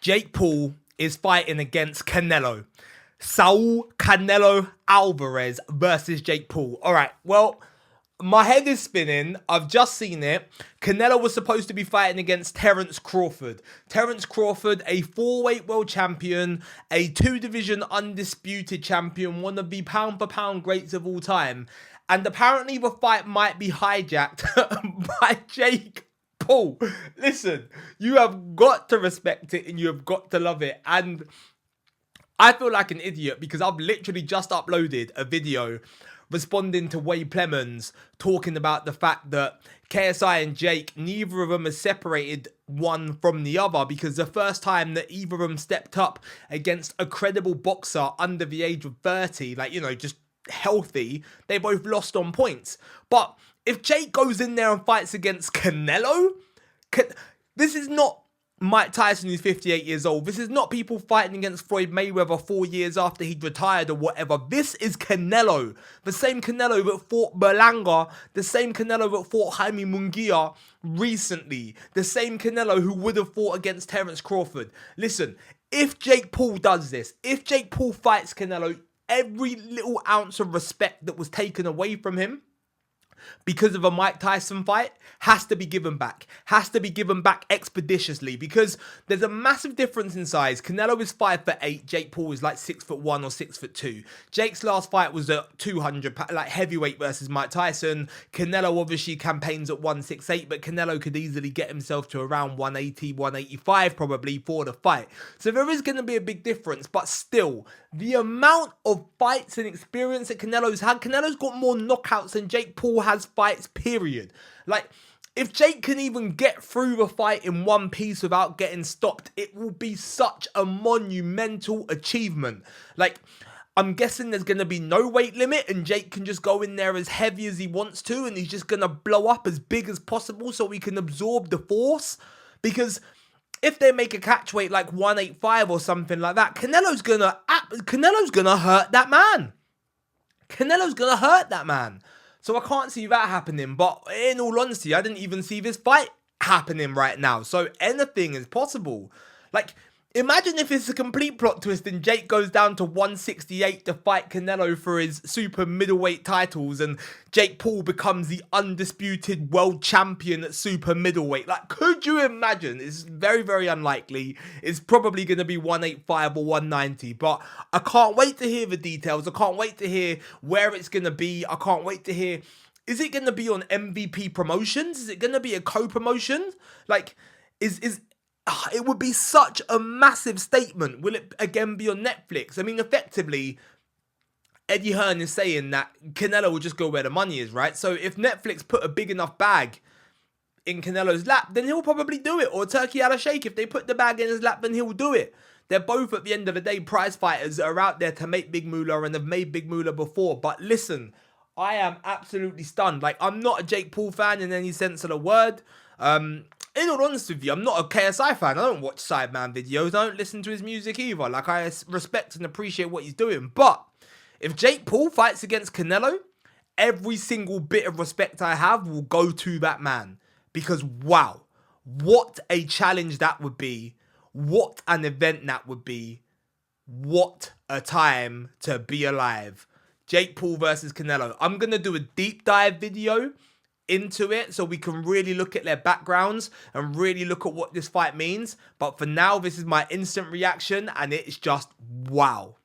Jake Paul is fighting against Canelo. Saul Canelo Alvarez versus Jake Paul. All right, well, my head is spinning. I've just seen it. Canelo was supposed to be fighting against Terence Crawford. Terence Crawford, a 4-weight world champion, a 2-division undisputed champion, one of the pound-for-pound greats of all time. And apparently the fight might be hijacked by Jake Paul. Listen, you have got to respect it and you have got to love it. And I feel like an idiot because I've literally just uploaded a video responding to Wade Plemons talking about the fact that KSI and Jake, neither of them has separated one from the other because the first time that either of them stepped up against a credible boxer under the age of 30, like, you know, just healthy, they both lost on points. But if Jake goes in there and fights against Canelo, this is not Mike Tyson, who's 58 years old. This is not people fighting against Floyd Mayweather 4 years after he'd retired or whatever. This is Canelo. The same Canelo that fought Berlanga. The same Canelo that fought Jaime Munguia recently. The same Canelo who would have fought against Terence Crawford. Listen, if Jake Paul does this, if Jake Paul fights Canelo, every little ounce of respect that was taken away from him because of a Mike Tyson fight has to be given back. Has to be given back expeditiously because there's a massive difference in size. Canelo is 5'8", Jake Paul is like 6'1" or 6'2". Jake's last fight was at 200, like heavyweight versus Mike Tyson. Canelo obviously campaigns at 168, but Canelo could easily get himself to around 180, 185 probably for the fight. So there is going to be a big difference, but still, the amount of fights and experience that Canelo's had, Canelo's got more knockouts than Jake Paul has fights, period. Like, if Jake can even get through the fight in one piece without getting stopped, it will be such a monumental achievement. Like, I'm guessing there's going to be no weight limit and Jake can just go in there as heavy as he wants to and he's just going to blow up as big as possible so he can absorb the force. Because if they make a catch weight like 185 or something like that, Canelo's gonna hurt that man. Canelo's gonna hurt that man. So I can't see that happening. But in all honesty, I didn't even see this fight happening right now. So anything is possible. Like, imagine if it's a complete plot twist and Jake goes down to 168 to fight Canelo for his super middleweight titles and Jake Paul becomes the undisputed world champion at super middleweight. Like, could you imagine? It's very, very unlikely. It's probably going to be 185 or 190, but I can't wait to hear the details. I can't wait to hear where it's going to be. I can't wait to hear, is it going to be on MVP Promotions? Is it going to be a co-promotion? Like, it would be such a massive statement. Will it again be on Netflix? I mean, effectively, Eddie Hearn is saying that Canelo will just go where the money is, right? So if Netflix put a big enough bag in Canelo's lap, then he'll probably do it. Or Turkey Al Sheikh, if they put the bag in his lap, then he'll do it. They're both, at the end of the day, prize fighters that are out there to make big moolah and have made big moolah before. But listen, I am absolutely stunned. Like, I'm not a Jake Paul fan in any sense of the word. In all honesty with you, I'm not a KSI fan. I don't watch Sideman videos. I don't listen to his music either. Like, I respect and appreciate what he's doing. But if Jake Paul fights against Canelo, every single bit of respect I have will go to that man. Because, wow, what a challenge that would be. What an event that would be. What a time to be alive. Jake Paul versus Canelo. I'm going to do a deep dive video into it so we can really look at their backgrounds and really look at what this fight means. But for now, this is my instant reaction and it's just wow.